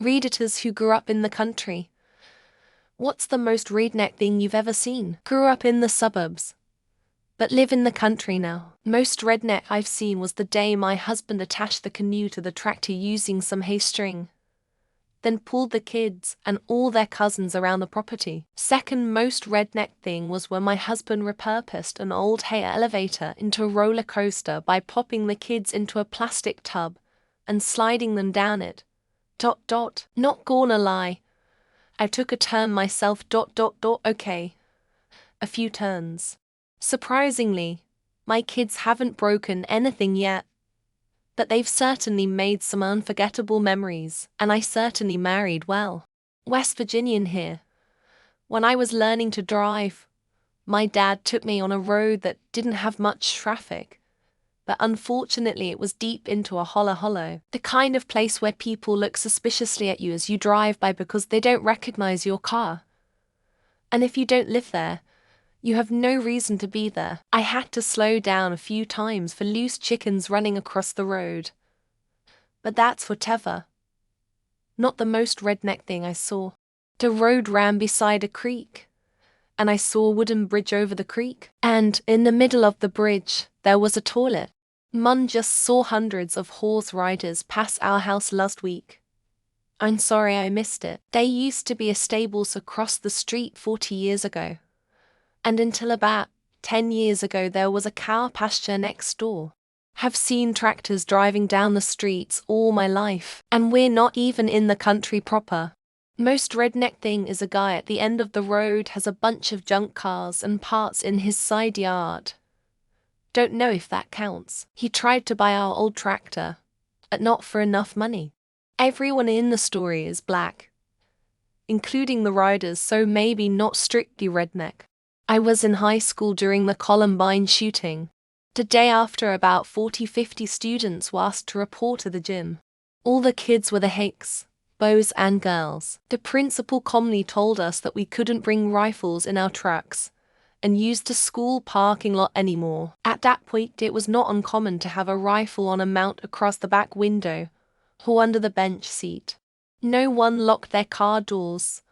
Redditors who grew up in the country. What's the most redneck thing you've ever seen? Grew up in the suburbs, but live in the country now. Most redneck I've seen was the day my husband attached the canoe to the tractor using some hay string, then pulled the kids and all their cousins around the property. Second most redneck thing was when my husband repurposed an old hay elevator into a roller coaster by popping the kids into a plastic tub and sliding them down it. Not gonna lie, I took a turn myself. Okay. A few turns. Surprisingly, my kids haven't broken anything yet, but they've certainly made some unforgettable memories, and I certainly married well. West Virginian here. When I was learning to drive, my dad took me on a road that didn't have much traffic, but unfortunately it was deep into a hollow. The kind of place where people look suspiciously at you as you drive by because they don't recognize your car. And if you don't live there, you have no reason to be there. I had to slow down a few times for loose chickens running across the road. But that's whatever. Not the most redneck thing I saw. The road ran beside a creek, and I saw a wooden bridge over the creek. And in the middle of the bridge, there was a toilet. Mum just saw hundreds of horse riders pass our house last week. I'm sorry I missed it. There used to be a stables across the street 40 years ago. And until about 10 years ago there was a cow pasture next door. Have seen tractors driving down the streets all my life, and we're not even in the country proper. Most redneck thing is a guy at the end of the road has a bunch of junk cars and parts in his side yard. Don't know if that counts. He tried to buy our old tractor, but not for enough money. Everyone in the story is black, including the riders, so maybe not strictly redneck. I was in high school during the Columbine shooting. The day after, about 40-50 students were asked to report to the gym. All the kids were the Hicks, boys and girls. The principal calmly told us that we couldn't bring rifles in our trucks and use the school parking lot anymore. At that point, it was not uncommon to have a rifle on a mount across the back window or under the bench seat. No one locked their car doors.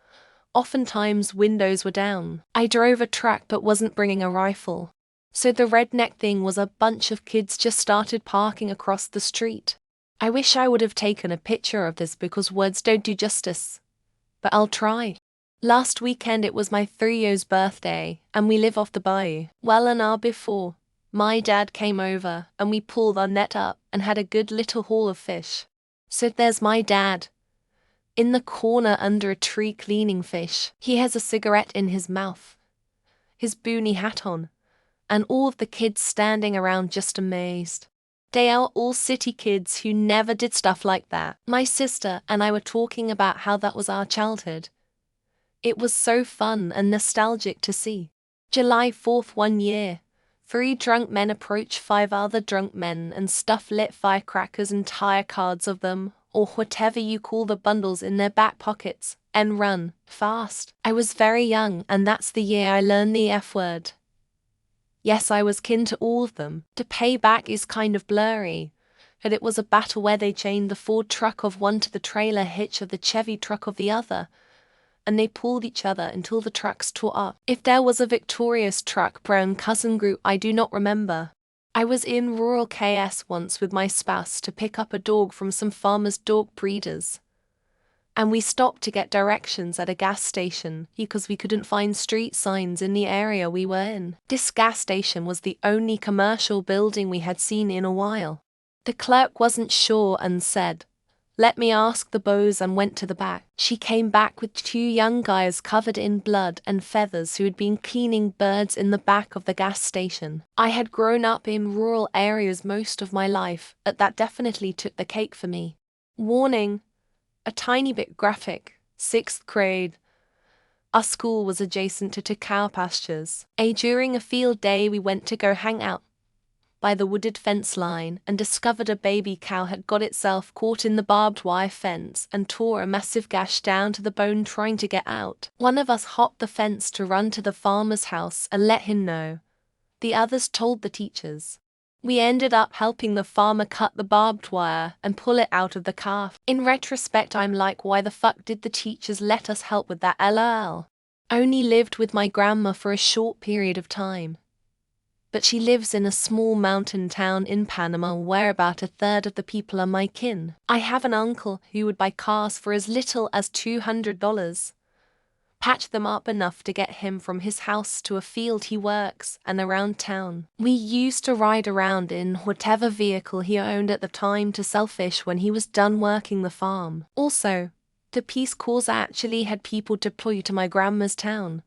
Oftentimes windows were down. I drove a truck but wasn't bringing a rifle. So the redneck thing was a bunch of kids just started parking across the street. I wish I would have taken a picture of this because words don't do justice. But I'll try. Last weekend it was my 3-year-old's birthday and we live off the bayou. Well, an hour before, my dad came over and we pulled our net up and had a good little haul of fish. So there's my dad in the corner under a tree cleaning fish. He has a cigarette in his mouth, his boonie hat on, and all of the kids standing around just amazed. They are all city kids who never did stuff like that. My sister and I were talking about how that was our childhood. It was so fun and nostalgic to see. July 4th one year, 3 drunk men approached 5 other drunk men and stuffed lit firecrackers and tire cards of them, or whatever you call the bundles, in their back pockets, and run fast. I was very young and that's the year I learned the F word. Yes, I was kin to all of them. The payback is kind of blurry, but it was a battle where they chained the Ford truck of one to the trailer hitch of the Chevy truck of the other, and they pulled each other until the trucks tore up. If there was a victorious truck brown cousin group, I do not remember. I was in rural KS once with my spouse to pick up a dog from some farmers' dog breeders. And we stopped to get directions at a gas station because we couldn't find street signs in the area we were in. This gas station was the only commercial building we had seen in a while. The clerk wasn't sure and said, "Let me ask the boys," and went to the back. She came back with 2 young guys covered in blood and feathers who had been cleaning birds in the back of the gas station. I had grown up in rural areas most of my life, but that definitely took the cake for me. Warning, a tiny bit graphic, 6th grade. Our school was adjacent to 2 cow pastures. During a field day we went to go hang out by the wooded fence line and discovered a baby cow had got itself caught in the barbed wire fence and tore a massive gash down to the bone trying to get out. One of us hopped the fence to run to the farmer's house and let him know. The others told the teachers. We ended up helping the farmer cut the barbed wire and pull it out of the calf. In retrospect, I'm like, why the fuck did the teachers let us help with that lol? Only lived with my grandma for a short period of time. But she lives in a small mountain town in Panama where about a third of the people are my kin. I have an uncle who would buy cars for as little as $200. Patch them up enough to get him from his house to a field he works and around town. We used to ride around in whatever vehicle he owned at the time to sell fish when he was done working the farm. Also, the Peace Corps actually had people deploy to my grandma's town,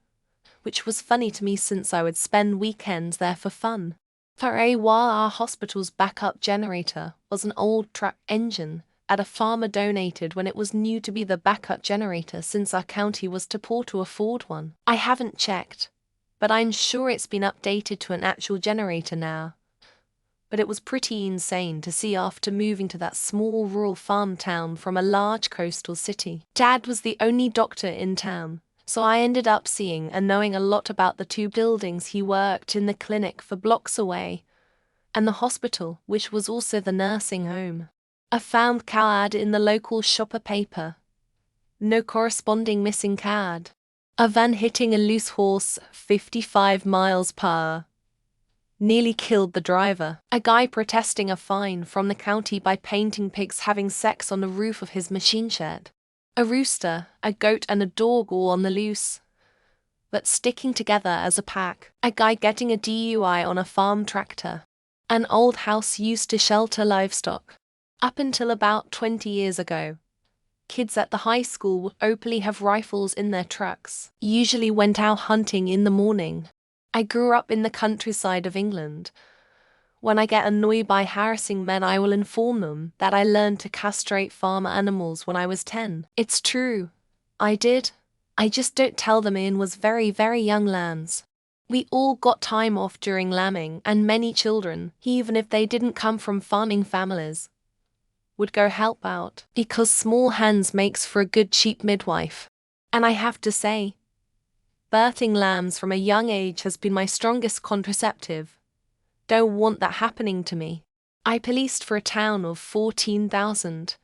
which was funny to me since I would spend weekends there for fun. For a while, our hospital's backup generator was an old truck engine at a farmer donated when it was new to be the backup generator since our county was too poor to afford one. I haven't checked, but I'm sure it's been updated to an actual generator now. But it was pretty insane to see after moving to that small rural farm town from a large coastal city. Dad was the only doctor in town, so I ended up seeing and knowing a lot about the two buildings he worked in, the clinic for blocks away, and the hospital, which was also the nursing home. I found cow ad in the local shopper paper. No corresponding missing card. A van hitting a loose horse, 55 miles per hour. Nearly killed the driver. A guy protesting a fine from the county by painting pigs having sex on the roof of his machine shed. A rooster, a goat and a dog all on the loose, but sticking together as a pack. A guy getting a DUI on a farm tractor. An old house used to shelter livestock. Up until about 20 years ago, kids at the high school would openly have rifles in their trucks, usually went out hunting in the morning. I grew up in the countryside of England. When I get annoyed by harassing men, I will inform them that I learned to castrate farm animals when I was 10. It's true. I did. I just don't tell them. Ian was very, very young lands. We all got time off during lambing, and many children, even if they didn't come from farming families, would go help out, because small hands makes for a good sheep midwife. And I have to say, birthing lambs from a young age has been my strongest contraceptive. Don't want that happening to me. I policed for a town of 14,000.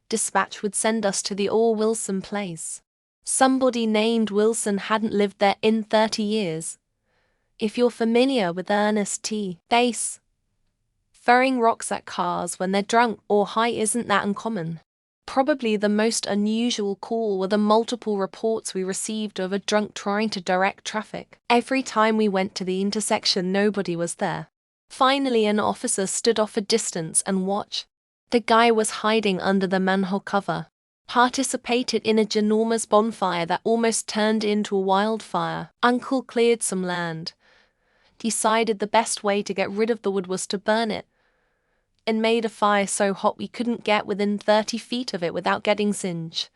Dispatch would send us to the Wilson place. Somebody named Wilson hadn't lived there in 30 years. If you're familiar with Ernest T. Bass, throwing rocks at cars when they're drunk or high isn't that uncommon. Probably the most unusual call were the multiple reports we received of a drunk trying to direct traffic. Every time we went to the intersection, nobody was there. Finally, an officer stood off a distance and watched. The guy was hiding under the manhole cover. Participated in a ginormous bonfire that almost turned into a wildfire. Uncle cleared some land. Decided the best way to get rid of the wood was to burn it, and made a fire so hot we couldn't get within 30 feet of it without getting singed.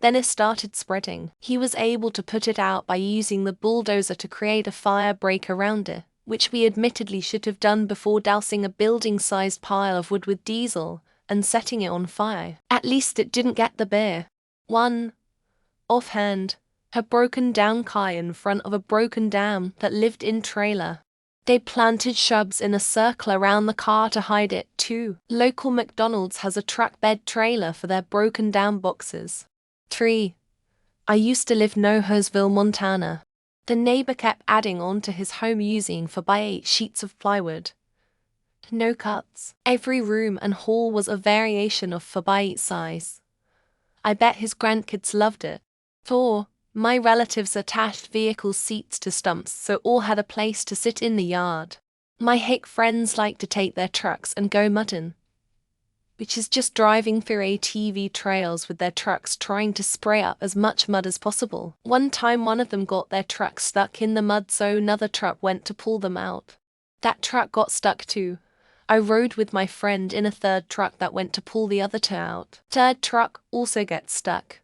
Then it started spreading. He was able to put it out by using the bulldozer to create a fire break around it, which we admittedly should have done before dousing a building-sized pile of wood with diesel and setting it on fire. At least it didn't get the beer. One, offhand, had broken down car in front of a broken dam that lived in trailer. They planted shrubs in a circle around the car to hide it, too. Local McDonald's has a truck bed trailer for their broken down boxes. 3. I used to live near Hoseville, Montana. The neighbor kept adding on to his home using 4x8 sheets of plywood. No cuts. Every room and hall was a variation of 4x8 size. I bet his grandkids loved it. 4. My relatives attached vehicle seats to stumps so all had a place to sit in the yard. My hick friends like to take their trucks and go mudding, which is just driving through ATV trails with their trucks trying to spray up as much mud as possible. One time one of them got their truck stuck in the mud, so another truck went to pull them out. That truck got stuck too. I rode with my friend in a third truck that went to pull the other two out. Third truck also gets stuck.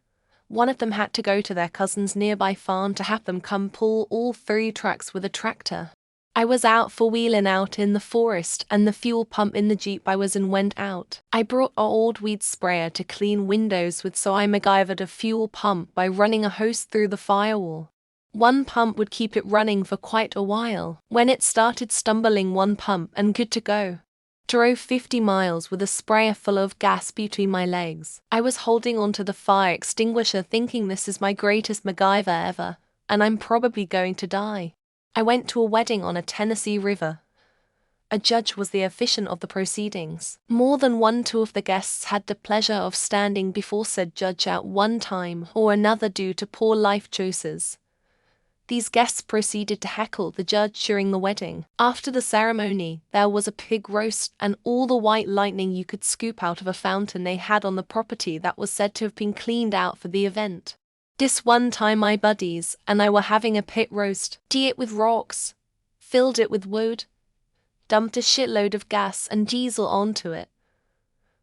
One of them had to go to their cousin's nearby farm to have them come pull all 3 trucks with a tractor. I was out for wheeling out in the forest and the fuel pump in the Jeep I was in went out. I brought a old weed sprayer to clean windows with, so I MacGyvered a fuel pump by running a hose through the firewall. One pump would keep it running for quite a while. When it started stumbling, one pump and good to go. Drove 50 miles with a sprayer full of gas between my legs. I was holding onto the fire extinguisher thinking this is my greatest MacGyver ever, and I'm probably going to die. I went to a wedding on a Tennessee river. A judge was the officiant of the proceedings. More than 1/2 of the guests had the pleasure of standing before said judge at one time or another due to poor life choices. These guests proceeded to heckle the judge during the wedding. After the ceremony, there was a pig roast and all the white lightning you could scoop out of a fountain they had on the property that was said to have been cleaned out for the event. This one time my buddies and I were having a pit roast, did it with rocks, filled it with wood, dumped a shitload of gas and diesel onto it,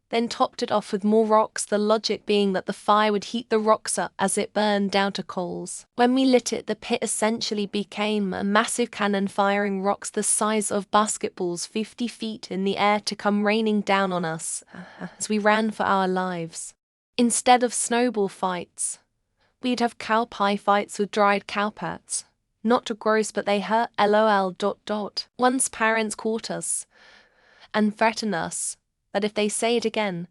then topped it off with more rocks, the logic being that the fire would heat the rocks up as it burned down to coals. When we lit it, the pit essentially became a massive cannon firing rocks the size of basketballs 50 feet in the air to come raining down on us as we ran for our lives. Instead of snowball fights, we'd have cow pie fights with dried cow pats. Not too gross, but they hurt, lol. Once parents caught us and threatened us that if they say it again,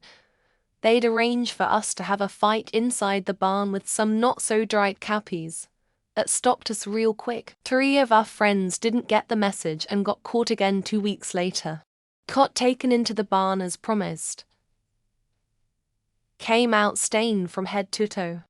they'd arrange for us to have a fight inside the barn with some not-so-dried cowpies. That stopped us real quick. 3 of our friends didn't get the message and got caught again 2 weeks later. Got taken into the barn as promised. Came out stained from head to toe.